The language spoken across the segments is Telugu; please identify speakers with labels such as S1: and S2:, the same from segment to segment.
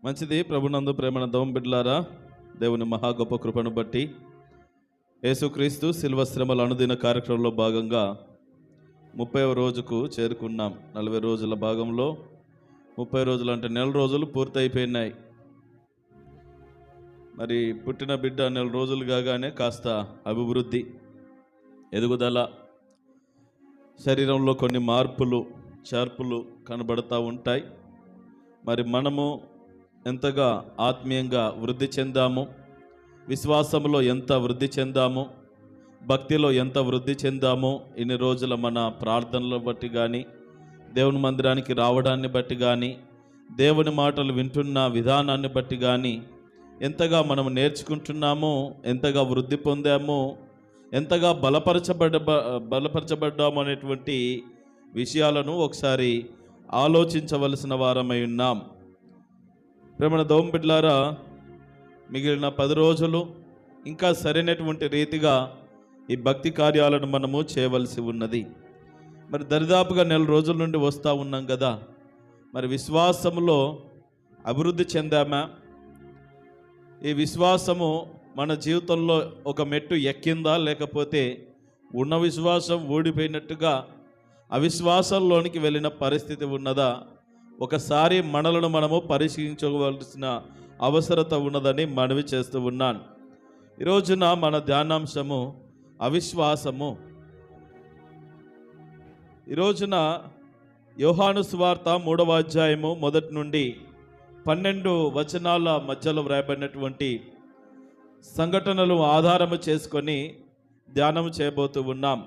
S1: మంచిది. ప్రభునందు ప్రేమనందం బిడ్డలారా, దేవుని మహా గొప్ప కృపను బట్టి యేసుక్రీస్తు శిల్వ శ్రమల అనుదిన కార్యక్రమంలో భాగంగా 30వ రోజుకు చేరుకున్నాం. 40 రోజుల భాగంలో 30 రోజులు అంటే నెల రోజులు పూర్తయిపోయినాయి. మరి పుట్టిన బిడ్డ నెల రోజులు కాగానే కాస్త అభివృద్ధి, ఎదుగుదల, శరీరంలో కొన్ని మార్పులు చేర్పులు కనబడతా ఉంటాయి. మరి మనము ఎంతగా ఆత్మీయంగా వృద్ధి చెందాము, విశ్వాసంలో ఎంత వృద్ధి చెందాము, భక్తిలో ఎంత వృద్ధి చెందాము, ఇన్ని రోజుల మన ప్రార్థనలు బట్టి కానీ, దేవుని మందిరానికి రావడాన్ని బట్టి కానీ, దేవుని మాటలు వింటున్న విధానాన్ని బట్టి కానీ ఎంతగా మనం నేర్చుకుంటున్నామో, ఎంతగా వృద్ధి పొందామో, ఎంతగా బలపరచబడ్డాము అనేటువంటి విషయాలను ఒకసారి ఆలోచించవలసిన వారమై ఉన్నాం. ప్రేమన దోంబిడ్లారా, మిగిలిన 10 రోజులు ఇంకా సరైనటువంటి రీతిగా ఈ భక్తి కార్యాలను మనము చేయవలసి ఉన్నది. మరి దరిదాపుగా నెల రోజుల నుండి వస్తూ ఉన్నాం కదా, మరి విశ్వాసములో అభివృద్ధి చెందామా? ఈ విశ్వాసము మన జీవితంలో ఒక మెట్టు ఎక్కిందా, లేకపోతే ఉన్న విశ్వాసం ఓడిపోయినట్టుగా అవిశ్వాసంలోనికి వెళ్ళిన పరిస్థితి ఉన్నదా? ఒకసారి మనలను మనము పరిశీలించవలసిన అవసరత ఉన్నదని మనవి చేస్తూ ఉన్నాను. ఈరోజున మన ధ్యానాంశము అవిశ్వాసము. ఈరోజున యోహాను సువార్త 3వ అధ్యాయము 1 నుండి 12 వచనాల మధ్యలో వ్రాయబడినటువంటి సంఘటనలు ఆధారము చేసుకొని ధ్యానం చేయబోతూ ఉన్నాం.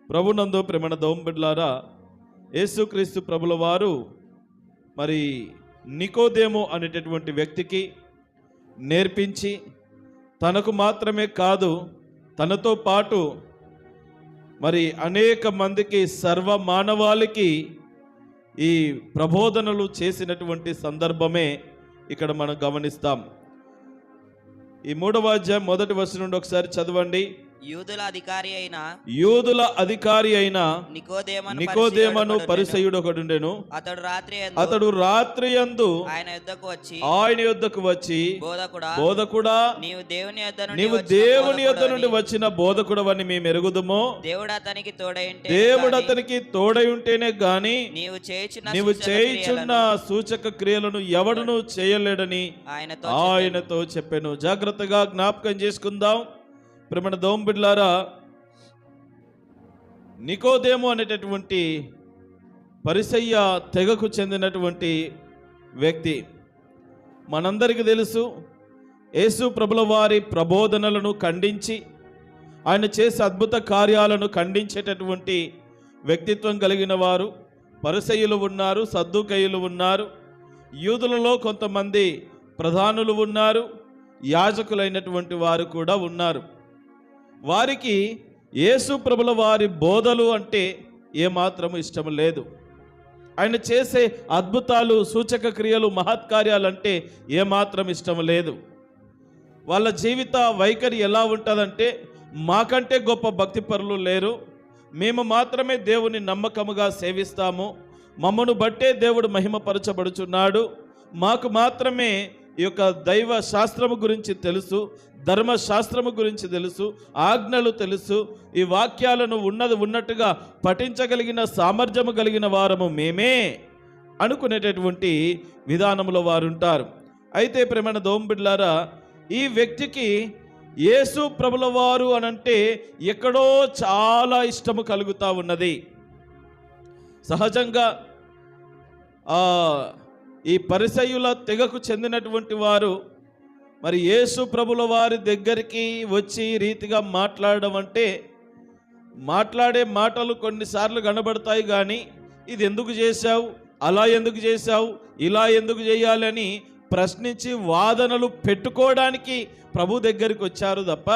S1: ప్రభునందు ప్రేమన దోంబిడ్లారా, యేసుక్రీస్తు ప్రభుల వారు మరి నికోదేము అనేటటువంటి వ్యక్తికి నేర్పించి, తనకు మాత్రమే కాదు తనతో పాటు మరి అనేక మందికి, సర్వ మానవాళికి ఈ ప్రబోధనలు చేసినటువంటి సందర్భమే ఇక్కడ మనం గమనిస్తాం. ఈ 3వ అధ్యాయం 1వ వచనం నుండి ఒకసారి చదవండి.
S2: యూదుల అధికారి అయిన
S1: నికోదేమను పరిసయ్యుడు ఒకడుండెను. అతడు రాత్రియందు ఆయన యొద్దకు వచ్చి, బోధకుడా, నీవు దేవుని యొద్ద నుండి వచ్చిన బోధకుడవని మేము ఎరుగుదుము. దేవుడు అతనికి తోడై ఉంటేనే గాని నీవు చేయుచున్న సూచక క్రియలను ఎవడును చేయలేడని ఆయనతో చెప్పెను. జాగ్రత్తగా జ్ఞాపకం చేసుకుందాం. ప్రేమన దోంబిడ్లారా, నికోదేము అనేటటువంటి పరిసయ్య తెగకు చెందినటువంటి వ్యక్తి. మనందరికీ తెలుసు, యేసు ప్రభుల వారి ప్రబోధనలను ఖండించి, ఆయన చేసే అద్భుత కార్యాలను ఖండించేటటువంటి వ్యక్తిత్వం కలిగిన వారు పరిసయ్యులు ఉన్నారు, సద్దూకయ్యులు ఉన్నారు, యూదులలో కొంతమంది ప్రధానులు ఉన్నారు, యాజకులైనటువంటి వారు కూడా ఉన్నారు. వారికి యేసు ప్రభుల వారి బోధలు అంటే ఏమాత్రం ఇష్టం లేదు. ఆయన చేసే అద్భుతాలు, సూచక క్రియలు, మహత్కార్యాలు అంటే ఏమాత్రం ఇష్టం లేదు. వాళ్ళ జీవిత వైఖరి ఎలా ఉంటుందంటే, మాకంటే గొప్ప భక్తిపరులు లేరు, మేము మాత్రమే దేవుని నమ్మకముగా సేవిస్తాము, మమ్మను బట్టే దేవుడు మహిమపరచబడుచున్నాడు, మాకు మాత్రమే ఈ యొక్క దైవ శాస్త్రము గురించి తెలుసు, ధర్మశాస్త్రము గురించి తెలుసు, ఆజ్ఞలు తెలుసు, ఈ వాక్యాలను ఉన్నట్టుగా పఠించగలిగిన సామర్థ్యము కలిగిన వారము మేమే అనుకునేటటువంటి విధానంలో వారు ఉంటారు. అయితే ప్రేమన దోంబిడ్లారా, ఈ వ్యక్తికి యేసు ప్రభుల వారు అనంటే ఎక్కడో చాలా ఇష్టము కలుగుతూ ఉన్నది. సహజంగా ఈ పరిసయ్యుల తెగకు చెందినటువంటి వారు మరి యేసు ప్రభుల వారి దగ్గరికి వచ్చి రీతిగా మాట్లాడడం అంటే, మాట్లాడే మాటలు కొన్నిసార్లు కనబడతాయి, కానీ ఇది ఎందుకు చేశావు, అలా ఎందుకు చేశావు, ఇలా ఎందుకు చేయాలని ప్రశ్నించి వాదనలు పెట్టుకోవడానికి ప్రభు దగ్గరికి వచ్చారు తప్ప,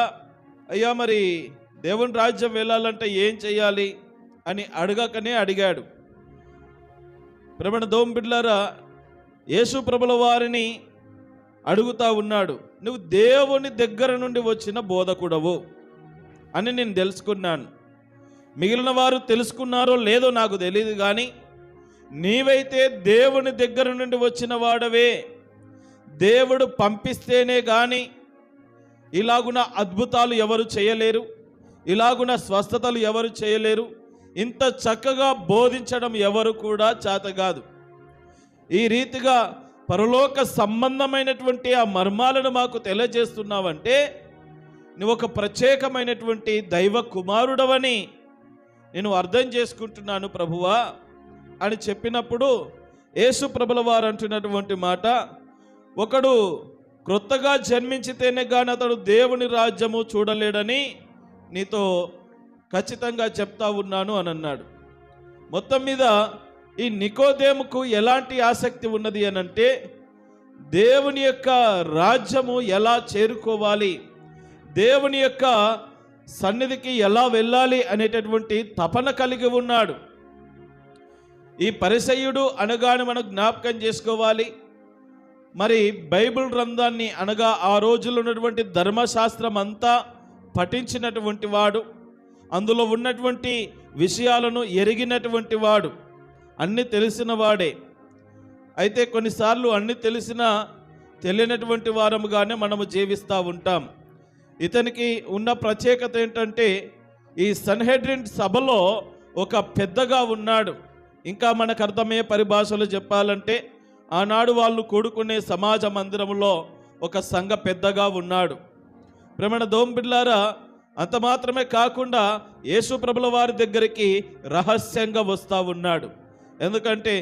S1: అయ్యా మరి దేవుని రాజ్యం వెళ్ళాలంటే ఏం చేయాలి అని అడగకనే అడిగాడు. ప్రేమన దోంబిడ్లారా, యేసు ప్రభుల వారిని అడుగుతా ఉన్నాడు, నువ్వు దేవుని దగ్గర నుండి వచ్చిన బోధకుడవు అని నేను తెలుసుకున్నాను. మిగిలిన వారు తెలుసుకున్నారో లేదో నాకు తెలియదు, కానీ నీవైతే దేవుని దగ్గర నుండి వచ్చిన వాడవే, దేవుడు పంపిస్తేనే కానీ ఇలాగున అద్భుతాలు ఎవరు చేయలేరు, ఇలాగున స్వస్థతలు ఎవరు చేయలేరు, ఇంత చక్కగా బోధించడం ఎవరు కూడా చేత కాదు. ఈ రీతిగా పరలోక సంబంధమైనటువంటి ఆ మర్మాలను మాకు తెలియజేస్తున్నావంటే నువ్వు ఒక ప్రత్యేకమైనటువంటి దైవ కుమారుడవని నేను అర్థం చేసుకుంటున్నాను ప్రభువా అని చెప్పినప్పుడు యేసు ప్రభుల వారు అంటున్నటువంటి మాట, ఒకడు క్రొత్తగా జన్మించితేనే కానీ అతడు దేవుని రాజ్యము చూడలేడని నీతో ఖచ్చితంగా చెప్తా ఉన్నాను అని అన్నాడు. మొత్తం మీద ఈ నికోదేముకు ఎలాంటి ఆసక్తి ఉన్నది అనంటే దేవుని యొక్క రాజ్యము ఎలా చేరుకోవాలి, దేవుని యొక్క సన్నిధికి ఎలా వెళ్ళాలి అనేటటువంటి తపన కలిగి ఉన్నాడు. ఈ పరిసయ్యుడు అనగానే మనం జ్ఞాపకం చేసుకోవాలి, మరి బైబిల్ గ్రంథాన్ని అనగా ఆ రోజుల్లో ఉన్నటువంటి ధర్మశాస్త్రం అంతా పఠించినటువంటి వాడు, అందులో ఉన్నటువంటి విషయాలను ఎరిగినటువంటి వాడు, అన్నీ తెలిసిన వాడే. అయితే కొన్నిసార్లు అన్నీ తెలిసినా తెలియనటువంటి వారముగానే మనము జీవిస్తూ ఉంటాం. ఇతనికి ఉన్న ప్రత్యేకత ఏంటంటే ఈ సన్హెడ్రిన్ సభలో ఒక పెద్దగా ఉన్నాడు. ఇంకా మనకు అర్థమయ్యే పరిభాషలో చెప్పాలంటే ఆనాడు వాళ్ళు కూడుకునే సమాజ మందిరంలో ఒక సంఘ పెద్దగా ఉన్నాడు. ప్రేమణ దోంబిళ్ళారా, అంత మాత్రమే కాకుండా యేసు ప్రభుల వారి దగ్గరికి రహస్యంగా వస్తూ ఉన్నాడు. ఎందుకంటే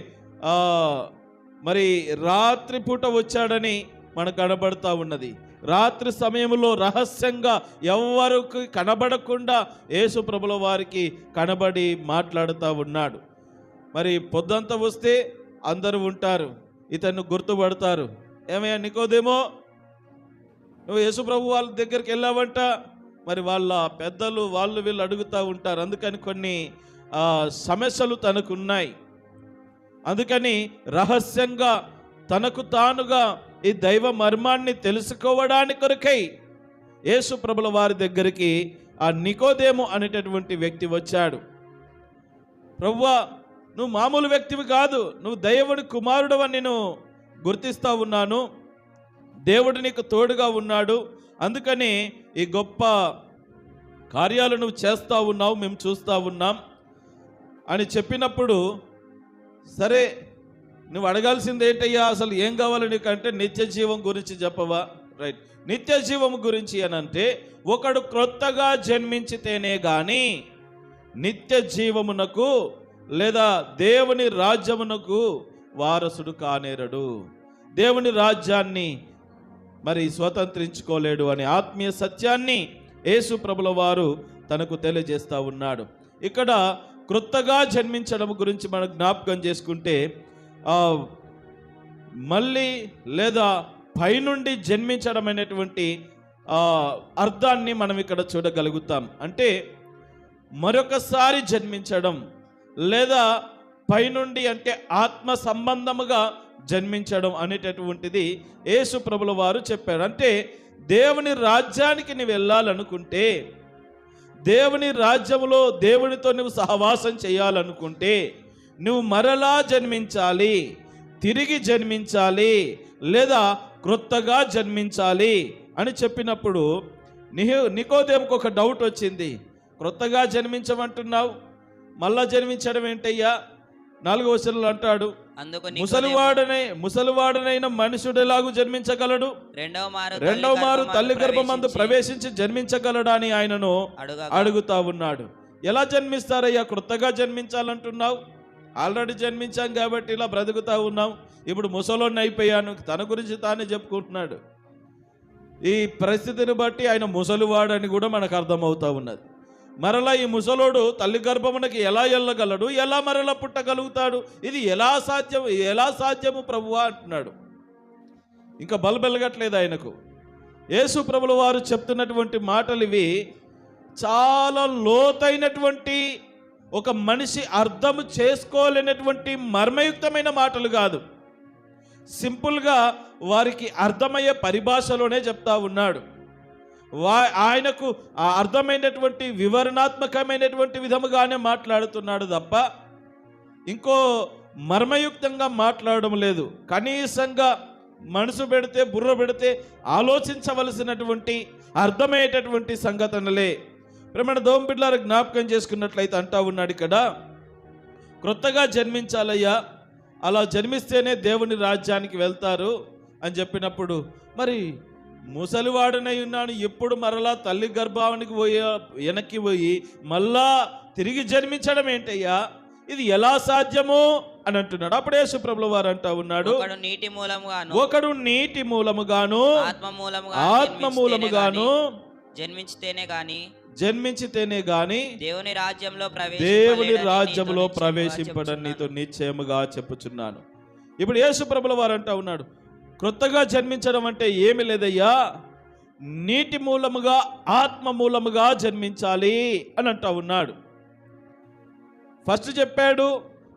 S1: మరి రాత్రిపూట వచ్చాడని మనకు కనబడుతూ ఉన్నది. రాత్రి సమయంలో రహస్యంగా ఎవరికి కనబడకుండా యేసు ప్రభుల వారికి కనబడి మాట్లాడుతూ ఉన్నాడు. మరి పొద్దంతా వస్తే అందరూ ఉంటారు, ఇతన్ని గుర్తుపడతారు. ఏమయ్యా నికోదేమో, నువ్వు యేసు ప్రభు వాళ్ళ దగ్గరికి వెళ్ళావంట. మరి వాళ్ళ పెద్దలు వాళ్ళు వీళ్ళు అడుగుతూ ఉంటారు. అందుకని కొన్ని సమస్యలు తనకున్నాయి. అందుకని రహస్యంగా తనకు తానుగా ఈ దైవ మర్మాన్ని తెలుసుకోవడానికి కొరకై యేసు ప్రభుల వారి దగ్గరికి ఆ నికోదేము అనేటటువంటి వ్యక్తి వచ్చాడు. ప్రభువా, నువ్వు మామూలు వ్యక్తివి కాదు, నువ్వు దేవుడి కుమారుడవని నేను గుర్తిస్తూ ఉన్నాను, దేవుడు నీకు తోడుగా ఉన్నాడు, అందుకని ఈ గొప్ప కార్యాలు నువ్వు చేస్తూ ఉన్నావు, మేము చూస్తూ ఉన్నాం అని చెప్పినప్పుడు, సరే నువ్వు అడగాల్సింది ఏంటయ్యా, అసలు ఏం కావాలి నీకంటే నిత్య జీవం గురించి చెప్పవా? రైట్, నిత్య జీవం గురించి అని అంటే ఒకడు క్రొత్తగా జన్మించితేనే కానీ నిత్య జీవమునకు లేదా దేవుని రాజ్యమునకు వారసుడు కానేరడు, దేవుని రాజ్యాన్ని మరి స్వతంత్రించుకోలేడు అనే ఆత్మీయ సత్యాన్ని యేసు ప్రభుల వారు తనకు తెలియజేస్తూ ఉన్నాడు. ఇక్కడ క్రొత్తగా జన్మించడం గురించి మనం జ్ఞాపకం చేసుకుంటే మళ్ళీ లేదా పైనుండి జన్మించడం అనేటువంటి అర్థాన్ని మనం ఇక్కడ చూడగలుగుతాం. అంటే మరొకసారి జన్మించడం లేదా పైనుండి అంటే ఆత్మ సంబంధముగా జన్మించడం అనేటటువంటిది యేసు ప్రభుల వారు చెప్పారు. అంటే దేవుని రాజ్యానికి నువ్వు వెళ్ళాలనుకుంటే, దేవుని రాజ్యములో దేవునితో నువ్వు సహవాసం చేయాలనుకుంటే నువ్వు మరలా జన్మించాలి, తిరిగి జన్మించాలి లేదా క్రొత్తగా జన్మించాలి అని చెప్పినప్పుడు నికోదేముకు ఒక డౌట్ వచ్చింది. క్రొత్తగా జన్మించమంటున్నావు, మళ్ళా జన్మించడం ఏంటయ్యా? 4వ వచనంలో అంటాడు, ముసలివాడనైన మనుషుడు ఎలాగూ జన్మించగలడు, రెండవ మారు తల్లి గర్భమందు ప్రవేశించి జన్మించగలడా అని ఆయనను అడుగుతా ఉన్నాడు. ఎలా జన్మిస్తారయ్యా? క్రొత్తగా జన్మించాలంటున్నావు, ఆల్రెడీ జన్మించాం కాబట్టి ఇలా బ్రతుకుతా ఉన్నాం, ఇప్పుడు ముసలోడిని అయిపోయాను, తన గురించి తానే చెప్పుకుంటున్నాడు. ఈ పరిస్థితిని బట్టి ఆయన ముసలివాడని కూడా మనకు అర్థమవుతా ఉన్నది. మరలా ఈ ముసలోడు తల్లి గర్భమునకి ఎలా వెళ్ళగలడు, ఎలా మరలా పుట్టగలుగుతాడు, ఇది ఎలా సాధ్యము ప్రభువా అంటున్నాడు. ఇంకా బలబెలగట్లేదు ఆయనకు. యేసు ప్రభుల వారు చెప్తున్నటువంటి మాటలు ఇవి చాలా లోతైనటువంటి, ఒక మనిషి అర్థము చేసుకోలేనటువంటి మర్మయుక్తమైన మాటలు కాదు. సింపుల్గా వారికి అర్థమయ్యే పరిభాషలోనే చెప్తా ఉన్నాడు. ఆయనకు అర్థమైనటువంటి వివరణాత్మకమైనటువంటి విధముగానే మాట్లాడుతున్నాడు తప్ప ఇంకో మర్మయుక్తంగా మాట్లాడడం లేదు. కనీసంగా మనసు పెడితే, బుర్ర పెడితే ఆలోచించవలసినటువంటి అర్థమయ్యేటటువంటి సంఘటనలే. ప్రేమణ దోమ బిడ్డలారా, జ్ఞాపకం చేసుకున్నట్లయితే అంటా ఉన్నాడు ఇక్కడ, క్రొత్తగా జన్మించాలయ్యా, అలా జన్మిస్తేనే దేవుని రాజ్యానికి వెళ్తారు అని చెప్పినప్పుడు, మరి ముసలివాడనై ఉన్నాను, ఎప్పుడు మరలా తల్లి గర్భానికి వెనక్కి పోయి మళ్ళా తిరిగి జన్మించడం ఏంటయ్యా, ఇది ఎలా సాధ్యము అని అంటున్నాడు. అప్పుడు యేసు ప్రభుల వారు అంటా ఉన్నాడు, ఒకడు నీటి మూలముగాను ఆత్మ మూలముగాను జన్మించితేనే గాని దేవుని రాజ్యంలో ప్రవేశింపడని నీతో నిశ్చయముగా చెప్పుచున్నాను. ఇప్పుడు యేసు ప్రభుల వారు అంటా ఉన్నాడు, క్రొత్తగా జన్మించడం అంటే ఏమి లేదయ్యా, నీటి మూలముగా ఆత్మ మూలముగా జన్మించాలి అని అంటా ఉన్నాడు. ఫస్ట్ చెప్పాడు,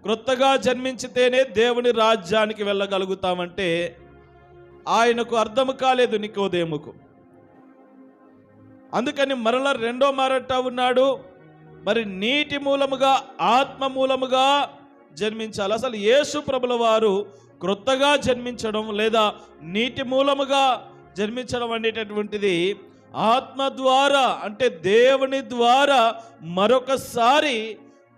S1: క్రొత్తగా జన్మించితేనే దేవుని రాజ్యానికి వెళ్ళగలుగుతామంటే ఆయనకు అర్థం కాలేదు నికోదేముకు. అందుకని మరలా రెండో మారంటా ఉన్నాడు, మరి నీటి మూలముగా ఆత్మ మూలముగా జన్మించాలి. అసలు యేసు ప్రభుల వారు క్రొత్తగా జన్మించడం లేదా నీటి మూలముగా జన్మించడం అనేటటువంటిది ఆత్మ ద్వారా, అంటే దేవుని ద్వారా మరొకసారి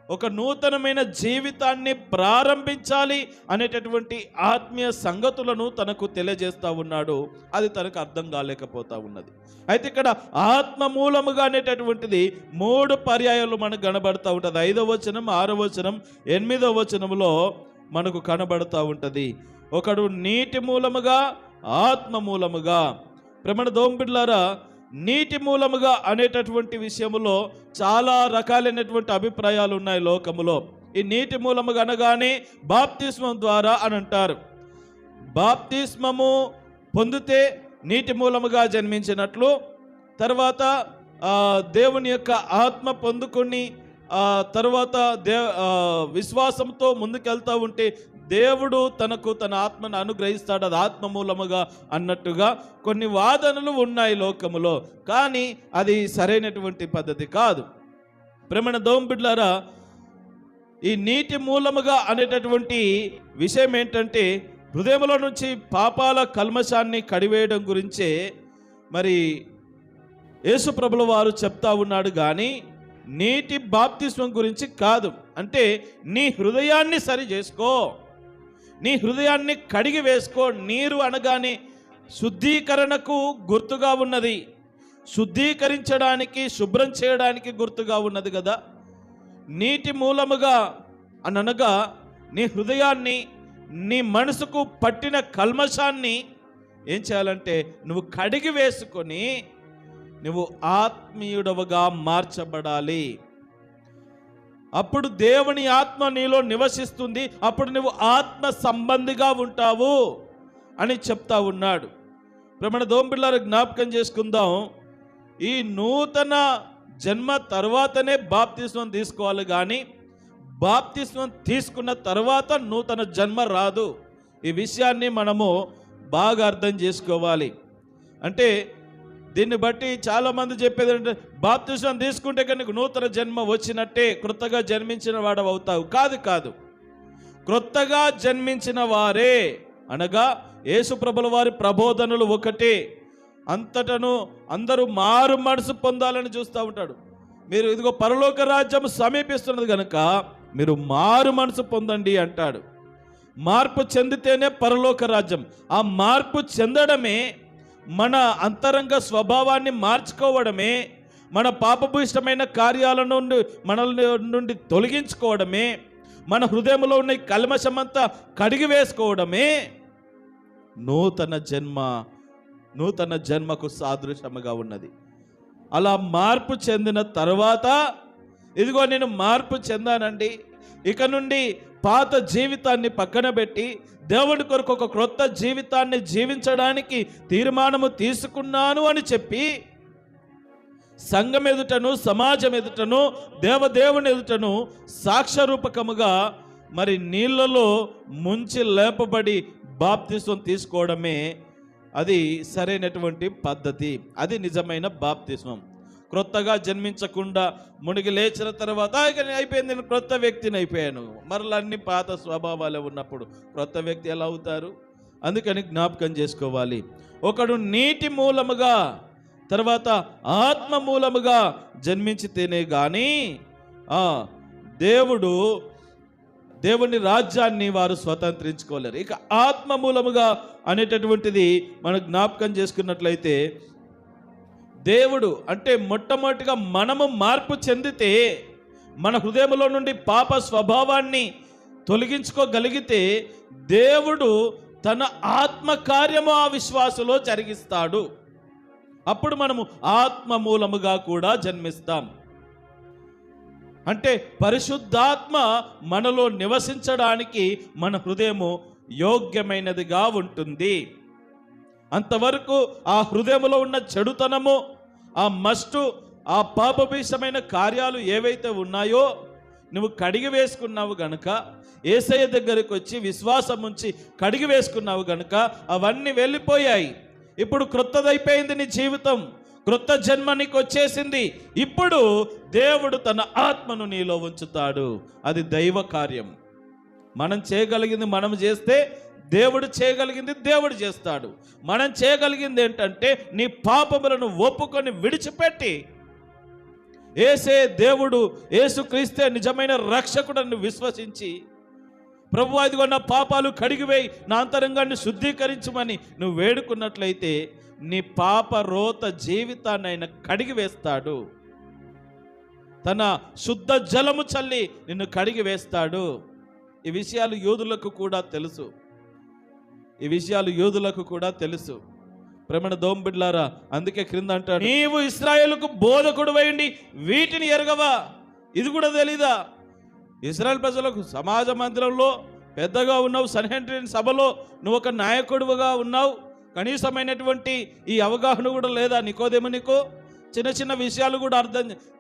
S1: ఒక నూతనమైన జీవితాన్ని ప్రారంభించాలి అనేటటువంటి ఆత్మీయ సంగతులను తనకు తెలియజేస్తూ ఉన్నాడు. అది తనకు అర్థం కాలేకపోతా ఉన్నది. అయితే ఇక్కడ ఆత్మ మూలముగా అనేటటువంటిది 3 పర్యాయాలు మనకు కనబడతా ఉంటుంది. 5వ వచనం, 6వ వచనం, 8వ వచనంలో మనకు కనబడతా ఉంటుంది. ఒకడు నీటి మూలముగా ఆత్మ మూలముగా. ప్రేమణ దోంబిడ్లారా, నీటి మూలముగా అనేటటువంటి విషయంలో చాలా రకాలైనటువంటి అభిప్రాయాలు ఉన్నాయి లోకములో. ఈ నీటి మూలముగా అనగానే బాప్తిస్మం ద్వారా అని అంటారు. బాప్తిస్మము పొందితే నీటి మూలముగా జన్మించినట్లు, తర్వాత దేవుని యొక్క ఆత్మ పొందుకొని తర్వాత విశ్వాసంతో ముందుకెళ్తూ ఉంటే దేవుడు తనకు తన ఆత్మను అనుగ్రహిస్తాడు, అది ఆత్మ మూలముగా అన్నట్టుగా కొన్ని వాదనలు ఉన్నాయి లోకములో. కానీ అది సరైనటువంటి పద్ధతి కాదు. ప్రేమణ దోంబిడ్లారా, ఈ నీటి మూలముగా అనేటటువంటి విషయం ఏంటంటే హృదయంలో నుంచి పాపాల కల్మషాన్ని కడివేయడం గురించే మరి యేసు ప్రభుల వారు చెప్తా ఉన్నాడు, కానీ నీటి బాప్తిస్మం గురించి కాదు. అంటే నీ హృదయాన్ని సరి చేసుకో, నీ హృదయాన్ని కడిగి వేసుకో. నీరు అనగానే శుద్ధీకరణకు గుర్తుగా ఉన్నది, శుద్ధీకరించడానికి, శుభ్రం చేయడానికి గుర్తుగా ఉన్నది కదా. నీటి మూలముగా అని అనగా నీ హృదయాన్ని, నీ మనసుకు పట్టిన కల్మషాన్ని ఏం చేయాలంటే నువ్వు కడిగి వేసుకొని నువ్వు ఆత్మీయుడవుగా మార్చబడాలి. అప్పుడు దేవుని ఆత్మ నీలో నివసిస్తుంది, అప్పుడు నువ్వు ఆత్మ సంబంధిగా ఉంటావు అని చెప్తా ఉన్నాడు. ప్రేమణ దోంబిళ్ళారు, జ్ఞాపకం చేసుకుందాం, ఈ నూతన జన్మ తర్వాతనే బాప్తిస్మం తీసుకోవాలి, కానీ బాప్తిస్మం తీసుకున్న తర్వాత నూతన జన్మ రాదు. ఈ విషయాన్ని మనము బాగా అర్థం చేసుకోవాలి. అంటే దీన్ని బట్టి చాలామంది చెప్పేది అంటే బాప్తిస్మం తీసుకుంటే కనుక నూతన జన్మ వచ్చినట్టే, క్రొత్తగా జన్మించిన వాడు అవుతావు. కాదు కాదు, క్రొత్తగా జన్మించిన వారే అనగా యేసు ప్రభుల వారి ప్రబోధనలు ఒకటే. అంతటను అందరూ మారు మనసు పొందాలని చూస్తూ ఉంటాడు. మీరు ఇదిగో పరలోక రాజ్యం సమీపిస్తున్నది కనుక మీరు మారు మనసు పొందండి అంటాడు. మార్పు చెందితేనే పరలోక రాజ్యం. ఆ మార్పు చెందడమే, మన అంతరంగ స్వభావాన్ని మార్చుకోవడమే, మన పాపభూయిష్టమైన కార్యాల నుండి మనల్ని నుండి తొలగించుకోవడమే, మన హృదయంలో ఉన్న కల్మషమంతా కడిగి వేసుకోవడమే నూతన జన్మకు సాదృశ్యముగా ఉన్నది. అలా మార్పు చెందిన తర్వాత ఇదిగో నేను మార్పు చెందానండి, ఇక నుండి పాత జీవితాన్ని పక్కన పెట్టి దేవుని కొరకు ఒక క్రొత్త జీవితాన్ని జీవించడానికి తీర్మానము తీసుకున్నాను అని చెప్పి సంఘం ఎదుటను, సమాజం ఎదుటను, దేవదేవుని ఎదుటను సాక్ష్యరూపకముగా మరి నీళ్ళలో ముంచి లేపబడి బాప్తిస్మం తీసుకోవడమే అది సరైనటువంటి పద్ధతి. అది నిజమైన బాప్తిస్మం. క్రొత్తగా జన్మించకుండా మునిగి లేచిన తర్వాత అయిపోయింది, నేను క్రొత్త వ్యక్తిని అయిపోయాను, మరలా అన్ని పాత స్వభావాలే ఉన్నప్పుడు క్రొత్త వ్యక్తి ఎలా అవుతారు? అందుకని జ్ఞాపకం చేసుకోవాలి. ఒకడు నీటి మూలముగా తర్వాత ఆత్మ మూలముగా జన్మించితేనే కానీ దేవుని రాజ్యాన్ని వారు స్వతంత్రించుకోలేరు. ఇక ఆత్మ మూలముగా అనేటటువంటిది మనం జ్ఞాపకం చేసుకున్నట్లయితే, దేవుడు అంటే మొట్టమొదటిగా మనము మార్పు చెందితే, మన హృదయంలో నుండి పాప స్వభావాన్ని తొలగించుకోగలిగితే దేవుడు తన ఆత్మ కార్యము ఆ విశ్వాసలో జరిగిస్తాడు. అప్పుడు మనము ఆత్మ మూలముగా కూడా జన్మిస్తాం. అంటే పరిశుద్ధాత్మ మనలో నివసించడానికి మన హృదయము యోగ్యమైనదిగా ఉంటుంది. అంతవరకు ఆ హృదయంలో ఉన్న చెడుతనము, ఆ మస్టు, ఆ పాపభీషమైన కార్యాలు ఏవైతే ఉన్నాయో నువ్వు కడిగి వేసుకున్నావు గనుక, యేసయ్య దగ్గరికి వచ్చి విశ్వాసం ఉంచి కడిగి వేసుకున్నావు గనుక అవన్నీ వెళ్ళిపోయాయి. ఇప్పుడు క్రొత్తదైపోయింది నీ జీవితం, క్రొత్త జన్మ నీకు వచ్చేసింది. ఇప్పుడు దేవుడు తన ఆత్మను నీలో ఉంచుతాడు. అది దైవ కార్యం. మనం చేయగలిగింది మనం చేస్తే దేవుడు చేయగలిగింది దేవుడు చేస్తాడు. మనం చేయగలిగింది ఏంటంటే నీ పాపములను ఒప్పుకొని విడిచిపెట్టి యేసే దేవుడు, యేసుక్రీస్తే నిజమైన రక్షకుడని విశ్వసించి, ప్రభు అదిగో నా పాపాలు కడిగివేయి, నా అంతరంగాన్ని శుద్ధీకరించమని నువ్వు వేడుకున్నట్లయితే నీ పాప రోత జీవితాన్ని ఆయన కడిగి వేస్తాడు. తన శుద్ధ జలము చల్లి నిన్ను కడిగి వేస్తాడు. ఈ విషయాలు యూదులకు కూడా తెలుసు. ఈ విషయాలు యూదులకు కూడా తెలుసు. ప్రేమణ దోంబిడ్లారా, అందుకే క్రింద అంటాడు, నీవు ఇశ్రాయేలుకు బోధకుడు వేయండి, వీటిని ఎరగవా? ఇది కూడా తెలీదా? ఇశ్రాయేల్ ప్రజలకు సమాజ మందిరంలో పెద్దగా ఉన్నావు, సన్హెడ్రిన్ సభలో నువ్వు ఒక నాయకుడుగా ఉన్నావు, కనీసమైనటువంటి ఈ అవగాహన కూడా లేదా నీకోదేమో? నీకు చిన్న చిన్న విషయాలు కూడా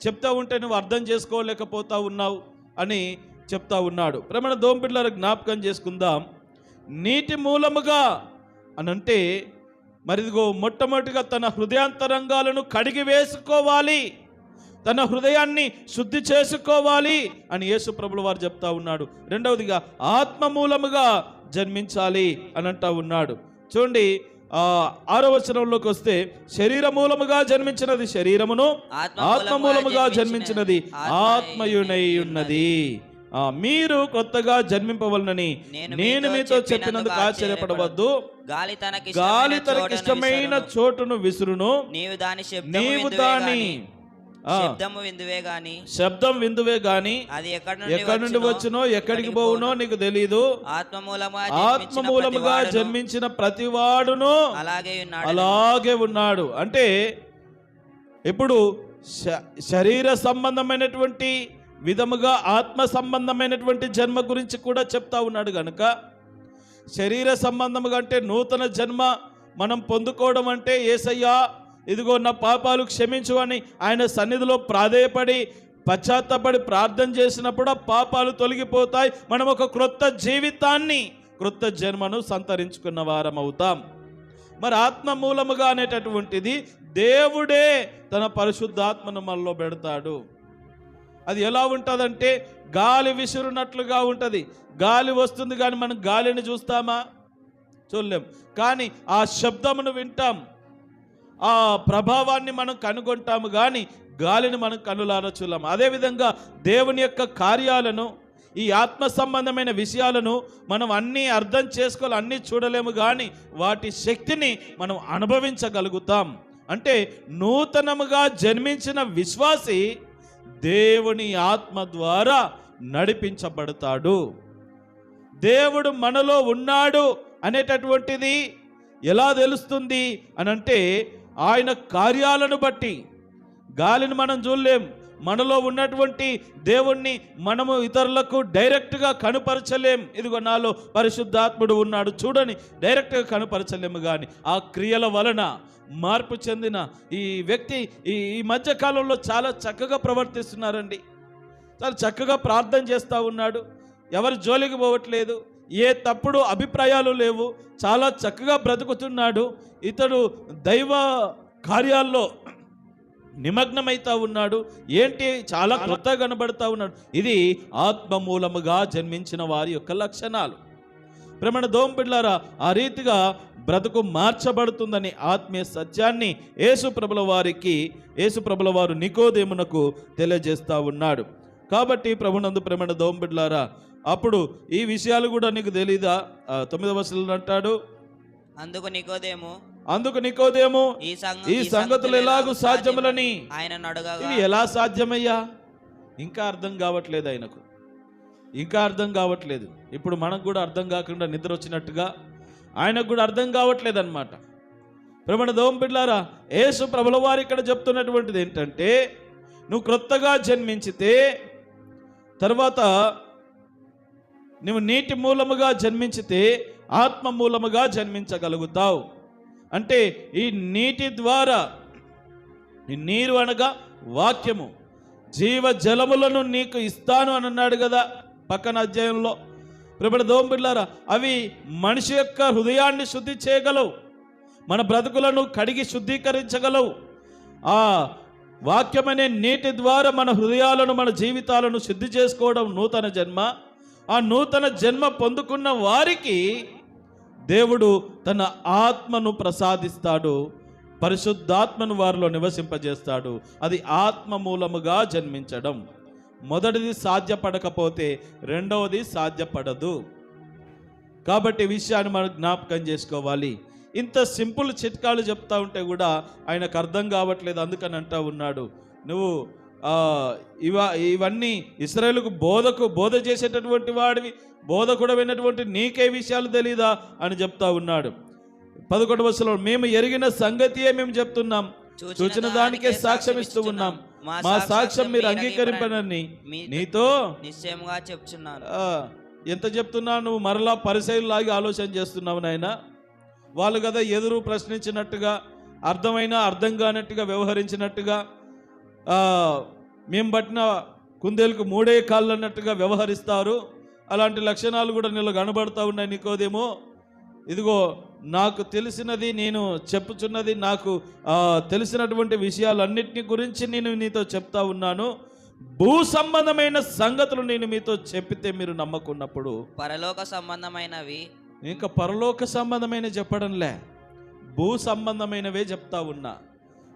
S1: చెప్తా ఉంటే నువ్వు అర్థం చేసుకోలేకపోతా ఉన్నావు అని చెప్తా ఉన్నాడు. ప్రేమణ దోంబిడ్లారా, జ్ఞాపకం చేసుకుందాం. నీటి మూలముగా అనంటే మరి ఇదిగో మొట్టమొదటిగా తన హృదయాంతరంగాలను కడిగి వేసుకోవాలి, తన హృదయాన్ని శుద్ధి చేసుకోవాలి అని యేసు ప్రభుల వారు చెప్తా ఉన్నాడు. రెండవదిగా ఆత్మ మూలముగా జన్మించాలి అని అంటా ఉన్నాడు. చూడండి 6వ వచనంలోకి వస్తే, శరీర మూలముగా జన్మించినది శరీరమును, ఆత్మ మూలముగా జన్మించినది ఆత్మయునై ఉన్నది. మీరు కొత్తగా జన్మింపవలనని నేను మీతో చెప్పినందుకు ఆశ్చర్యపడవద్దు. గాలి తనకిష్టమైన చోటును విసురును, నీవు దాని శబ్దం విందువే గాని అది ఎక్కడి నుండి వచ్చునో ఎక్కడికి పోవునో నీకు తెలీదు. ఆత్మ మూలముగా జన్మించిన ప్రతివాడును అలాగే ఉన్నాడు. అంటే ఇప్పుడు శరీర సంబంధమైనటువంటి విధముగా ఆత్మ సంబంధమైనటువంటి జన్మ గురించి కూడా చెప్తా ఉన్నాడు గనుక, శరీర సంబంధముగా అంటే నూతన జన్మ మనం పొందుకోవడం అంటే యేసయ్యా ఇదిగో నా పాపాలు క్షమించు అని ఆయన సన్నిధిలో ప్రాధేయపడి పశ్చాత్తపడి ప్రార్థన చేసినప్పుడు ఆ పాపాలు తొలగిపోతాయి. మనం ఒక క్రొత్త జీవితాన్ని, క్రొత్త జన్మను సంతరించుకున్న వారం అవుతాం. మరి ఆత్మ మూలముగా అనేటటువంటిది దేవుడే తన పరిశుద్ధాత్మను మనలో పెడతాడు. అది ఎలా ఉంటుందంటే గాలి విసురునట్లుగా ఉంటుంది. గాలి వస్తుంది కానీ మనం గాలిని చూస్తామా? చూడలేం. కానీ ఆ శబ్దమును వింటాం, ఆ ప్రభావాన్ని మనం కనుగొంటాము, కానీ గాలిని మనం కనులారా చూడలేము. అదేవిధంగా దేవుని యొక్క కార్యాలను, ఈ ఆత్మ సంబంధమైన విషయాలను మనం అన్నీ అర్థం చేసుకోవాలి, అన్నీ చూడలేము, కానీ వాటి శక్తిని మనం అనుభవించగలుగుతాం. అంటే నూతనముగా జన్మించిన విశ్వాసి దేవుని ఆత్మ ద్వారా నడిపించబడతాడు. దేవుడు మనలో ఉన్నాడు అనేటటువంటిది ఎలా తెలుస్తుంది అనంటే ఆయన కార్యాలను బట్టి. గాలిని మనం చూడలేం, మనలో ఉన్నటువంటి దేవుణ్ణి మనము ఇతరులకు డైరెక్ట్గా కనుపరచలేం. ఇదిగో నాలో పరిశుద్ధాత్ముడు ఉన్నాడు చూడని డైరెక్ట్గా కనుపరచలేము, కానీ ఆ క్రియల వలన మార్పు చెందిన ఈ వ్యక్తి ఈ మధ్య కాలంలో చాలా చక్కగా ప్రవర్తిస్తున్నారండి. చాలా చక్కగా ప్రార్థన చేస్తూ ఉన్నాడు, ఎవరి జోలికి పోవట్లేదు, ఏ తప్పుడు అభిప్రాయాలు లేవు, చాలా చక్కగా బ్రతుకుతున్నాడు. ఇతడు దైవ కార్యాల్లో నిమగ్నమైతా ఉన్నాడు. ఏంటి, చాలా కొత్తగా కనబడతా ఉన్నాడు. ఇది ఆత్మ మూలముగా జన్మించిన వారి యొక్క లక్షణాలు. ప్రేమణ దోమ బిడ్డలారా, ఆ రీతిగా బ్రతుకు మార్చబడుతుందని ఆత్మీయ సత్యాన్ని యేసు ప్రభుల వారు నికోదేమునకు తెలియజేస్తా ఉన్నాడు. కాబట్టి ప్రభునందు ప్రేమణ దోమ బిడ్డలారా, అప్పుడు ఈ విషయాలు కూడా నీకు తెలీదా? 9వ వచనంలో అంటాడు, అందుకు నికోదేము ఈ సంగతులు ఎలాగూ సాధ్యములని
S2: ఆయనను అడగగా,
S1: ఇవి ఎలా సాధ్యమయ్యా? ఇంకా అర్థం కావట్లేదు ఆయనకు, ఇంకా అర్థం కావట్లేదు. ఇప్పుడు మనకు కూడా అర్థం కాకుండా నిద్ర వచ్చినట్టుగా ఆయనకు కూడా అర్థం కావట్లేదు అనమాట. ప్రేమణ దోమ బిడ్డలారా, యేసు ప్రభుల వారు ఇక్కడ చెప్తున్నటువంటిది ఏంటంటే, నువ్వు క్రొత్తగా జన్మించితే తర్వాత నువ్వు నీటి మూలముగా జన్మించితే ఆత్మ మూలముగా జన్మించగలుగుతావు. అంటే ఈ నీటి ద్వారా, ఈ నీరు అనగా వాక్యము, జీవ జలములను నీకు ఇస్తాను అని అన్నాడు కదా పక్కన అధ్యాయంలో. ప్రేమణ దోమ బిడ్డలారా, అవి మనిషి యొక్క హృదయాన్ని శుద్ధి చేయగలవు, మన బ్రతుకులను కడిగి శుద్ధీకరించగలవు. ఆ వాక్యమనే నీటి ద్వారా మన హృదయాలను, మన జీవితాలను శుద్ధి చేసుకోవడం నూతన జన్మ. ఆ నూతన జన్మ పొందుకున్న వారికి దేవుడు తన ఆత్మను ప్రసాదిస్తాడు, పరిశుద్ధాత్మను వారిలో నివసింపజేస్తాడు. అది ఆత్మ మూలముగా జన్మించడం. మొదటిది సాధ్యపడకపోతే రెండవది సాధ్యపడదు. కాబట్టి ఈ విషయాన్ని మనం జ్ఞాపకం చేసుకోవాలి. ఇంత సింపుల్ చిట్కాలు చెప్తా ఉంటే కూడా ఆయనకు అర్థం కావట్లేదు. అందుకని అంటా ఉన్నాడు, నువ్వు ఇవన్నీ ఇశ్రాయేలుకు బోధ చేసేటటువంటి వాడివి, బోధకుడమైనటువంటి నీకే విషయాలు తెలీదా అని చెప్తా ఉన్నాడు. 11వ వచనంలో, మేము ఎరిగిన సంగతియే మేము చెప్తున్నాం, చూచిన దానికే సాక్ష్యం ఇస్తూ ఉన్నాం, మా సాక్ష్యం మీరు అంగీకరింపనని నీతో
S2: నిశ్చయముగా చెప్తున్నాను.
S1: ఎంత చెప్తున్నా నువ్వు మరలా పరిసయ్యుల్లాగా ఆలోచన చేస్తున్నావు నాయన. వాళ్ళు కదా ఎదురు ప్రశ్నించినట్టుగా, అర్థమైనా అర్థం కానట్టుగా వ్యవహరించినట్టుగా, మేము పట్టిన కుందేలకు 3 కాళ్ళు అన్నట్టుగా వ్యవహరిస్తారు. అలాంటి లక్షణాలు కూడా నీలో కనబడతా ఉన్నాయి నికోదేమో. ఇదిగో నాకు తెలిసినది, నేను చెప్పుచున్నది, నాకు తెలిసినటువంటి విషయాలన్నిటిని గురించి నేను నీతో చెప్తా ఉన్నాను. భూ సంబంధమైన సంగతులు నేను మీతో చెప్పితే మీరు నమ్మకున్నప్పుడు
S2: పరలోక సంబంధమైనవి,
S1: ఇంకా పరలోక సంబంధమైన చెప్పడంలే, భూ సంబంధమైనవే చెప్తా ఉన్నా.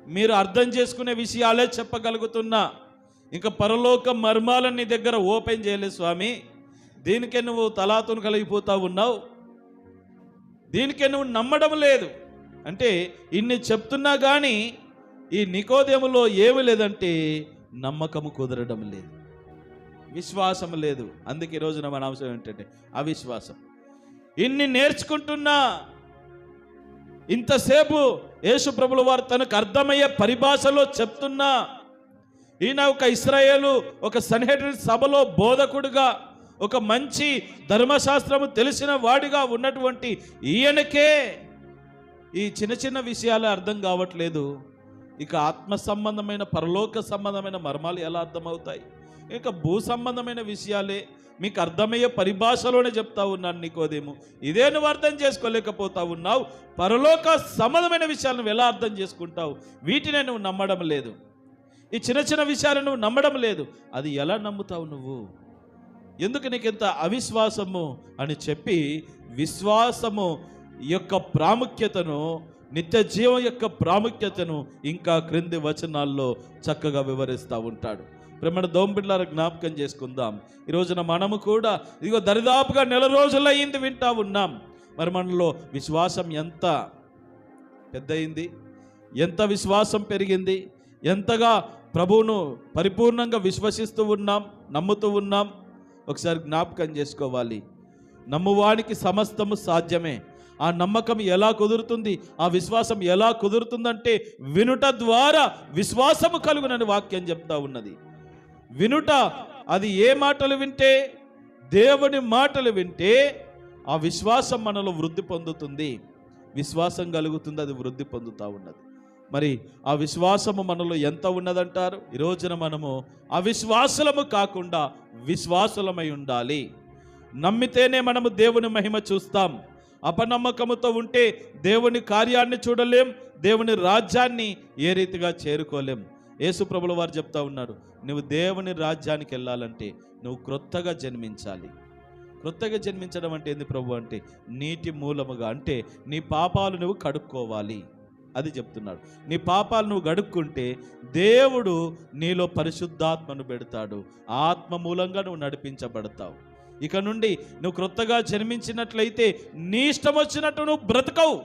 S1: మీరు అర్థం చేసుకునే విషయాలే చెప్పగలుగుతున్నా. ఇంకా పరలోక మర్మాలను నీ దగ్గర ఓపెన్ చేయలేదు స్వామి. దీనికే నువ్వు తలాతును కలిగిపోతా ఉన్నావు, దీనికే నువ్వు నమ్మడం లేదు అంటే ఇన్ని చెప్తున్నా కానీ ఈ నికోదేములో ఏమి లేదంటే నమ్మకము కుదరడం లేదు, విశ్వాసం లేదు. అందుకే ఈ రోజున మన అంశం ఏంటంటే అవిశ్వాసం. ఇన్ని నేర్చుకుంటున్నా, ఇంతసేపు యేసు ప్రభుల వారు తనకు అర్థమయ్యే పరిభాషలో చెప్తున్నా, ఈయన ఒక ఇశ్రాయేలు, ఒక సన్హెడ్రిన్ సభలో బోధకుడుగా, ఒక మంచి ధర్మశాస్త్రము తెలిసిన వాడిగా ఉన్నటువంటి ఈయనకే ఈ చిన్న చిన్న విషయాలు అర్థం కావట్లేదు. ఇక ఆత్మ సంబంధమైన, పరలోక సంబంధమైన మర్మాలు ఎలా అర్థమవుతాయి? ఇక భూ సంబంధమైన విషయాలే మీకు అర్థమయ్యే పరిభాషలోనే చెప్తా ఉన్నాను నికోదేము. ఇదే నువ్వు అర్థం చేసుకోలేకపోతా ఉన్నావు. పరలోక సంబంధమైన విషయాలను ఎలా అర్థం చేసుకుంటావు? వీటినే నువ్వు నమ్మడం లేదు. ఈ చిన్న చిన్న విషయాలను నువ్వు నమ్మడం లేదు. అది ఎలా నమ్ముతావు నువ్వు? ఎందుకు నీకు ఇంత అవిశ్వాసము అని చెప్పి విశ్వాసము యొక్క ప్రాముఖ్యతను, నిత్య జీవం యొక్క ప్రాముఖ్యతను ఇంకా క్రింది వచనాల్లో చక్కగా వివరిస్తూ ఉంటాడు. ప్రేమణ దోంబిడ్లారా, జ్ఞాపకం చేసుకుందాం. ఈ రోజున మనము కూడా ఇదిగో దరిదాపుగా 4 రోజులయ్యింది వింటా ఉన్నాం. మరి మనలో విశ్వాసం ఎంత పెద్దయింది, ఎంత విశ్వాసం పెరిగింది, ఎంతగా ప్రభువును పరిపూర్ణంగా విశ్వసిస్తూ ఉన్నాం, నమ్ముతూ ఉన్నాం. ఒకసారి జ్ఞాపకం చేసుకోవాలి. నమ్మువానికి సమస్తము సాధ్యమే. ఆ నమ్మకం ఎలా కుదురుతుంది, ఆ విశ్వాసం ఎలా కుదురుతుందంటే వినుట ద్వారా విశ్వాసము కలుగునని వాక్యం చెప్తా ఉన్నది. వినుట, అది ఏ మాటలు వింటే? దేవుని మాటలు వింటే ఆ విశ్వాసం మనలో వృద్ధి పొందుతుంది, విశ్వాసం కలుగుతుంది, అది వృద్ధి పొందుతూ ఉన్నది. మరి ఆ విశ్వాసము మనలో ఎంత ఉన్నదంటారు? ఈ రోజున మనము అవిశ్వాసులము కాకుండా విశ్వాసులమై ఉండాలి. నమ్మితేనే మనము దేవుని మహిమ చూస్తాం. అపనమ్మకముతో ఉంటే దేవుని కార్యాన్ని చూడలేం, దేవుని రాజ్యాన్ని ఏ రీతిగా చేరుకోలేం. యేసు ప్రభుల వారు చెప్తా ఉన్నారు, నువ్వు దేవుని రాజ్యానికి వెళ్ళాలంటే నువ్వు క్రొత్తగా జన్మించాలి. క్రొత్తగా జన్మించడం అంటే ఏంది ప్రభు అంటే నీటి మూలముగా, అంటే నీ పాపాలు నువ్వు కడుక్కోవాలి అది చెప్తున్నాడు. నీ పాపాలు నువ్వు గడుక్కుంటే దేవుడు నీలో పరిశుద్ధాత్మను పెడతాడు, ఆత్మ మూలంగా నువ్వు నడిపించబడతావు. ఇక నుండి నువ్వు క్రొత్తగా జన్మించినట్లయితే నీ ఇష్టం వచ్చినట్టు నువ్వు బ్రతకవు,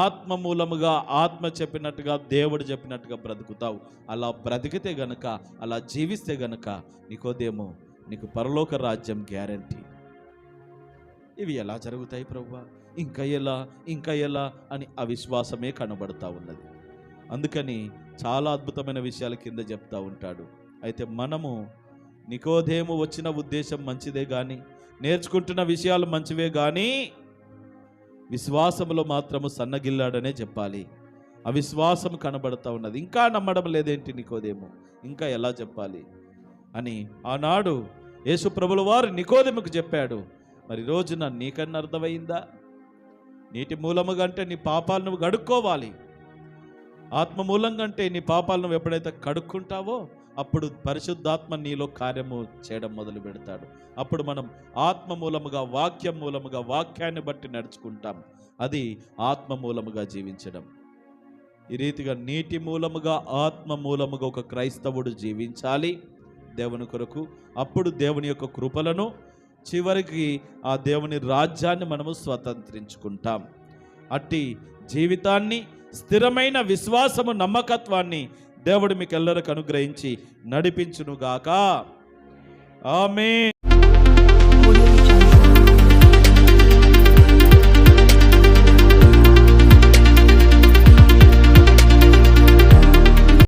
S1: ఆత్మ మూలముగా ఆత్మ చెప్పినట్టుగా దేవుడు చెప్పినట్టుగా బ్రతుకుతావు. అలా బ్రతికితే గనక, అలా జీవిస్తే గనక నికోదేమో నీకు పరలోక రాజ్యం గ్యారంటీ. ఇవి ఎలా జరుగుతాయి ప్రభువా, ఇంకా ఎలా అని అవిశ్వాసమే కనబడతా ఉన్నది. అందుకని చాలా అద్భుతమైన విషయాల కింద చెప్తా ఉంటాడు. అయితే మనము నికోదేము వచ్చిన ఉద్దేశం మంచిదే కానీ, నేర్చుకుంటున్న విషయాలు మంచివే కానీ విశ్వాసములో మాత్రము సన్నగిల్లాడనే చెప్పాలి. అవిశ్వాసం కనబడతా ఉన్నది. ఇంకా నమ్మడం లేదేంటి నికోదేము, ఇంకా ఎలా చెప్పాలి అని ఆనాడు యేసు ప్రభుల వారు నికోదేముకు చెప్పాడు. మరి రోజున నీకన్నా అర్థమైందా? నీటి మూలముగా అంటే నీ పాపాలు నువ్వు గడుక్కోవాలి, ఆత్మ మూలంగా అంటే నీ పాపాలు నువ్వు ఎప్పుడైతే కడుక్కుంటావో అప్పుడు పరిశుద్ధాత్మ నీలో కార్యము చేయడం మొదలు పెడతాడు. అప్పుడు మనం ఆత్మ మూలముగా, వాక్యం మూలముగా, వాక్యాన్ని బట్టి నడుచుకుంటాం. అది ఆత్మ మూలముగా జీవించడం. ఈ రీతిగా నీటి మూలముగా, ఆత్మ మూలముగా ఒక క్రైస్తవుడు జీవించాలి దేవుని కొరకు. అప్పుడు దేవుని యొక్క కృపలను, చివరికి ఆ దేవుని రాజ్యాన్ని మనము స్వతంత్రించుకుంటాం. అట్టి జీవితాన్ని, స్థిరమైన విశ్వాసము, నమ్మకత్వాన్ని దేవుడు మీకు ఎల్లరికి అనుగ్రహించి నడిపించునుగాక. ఆమేన్.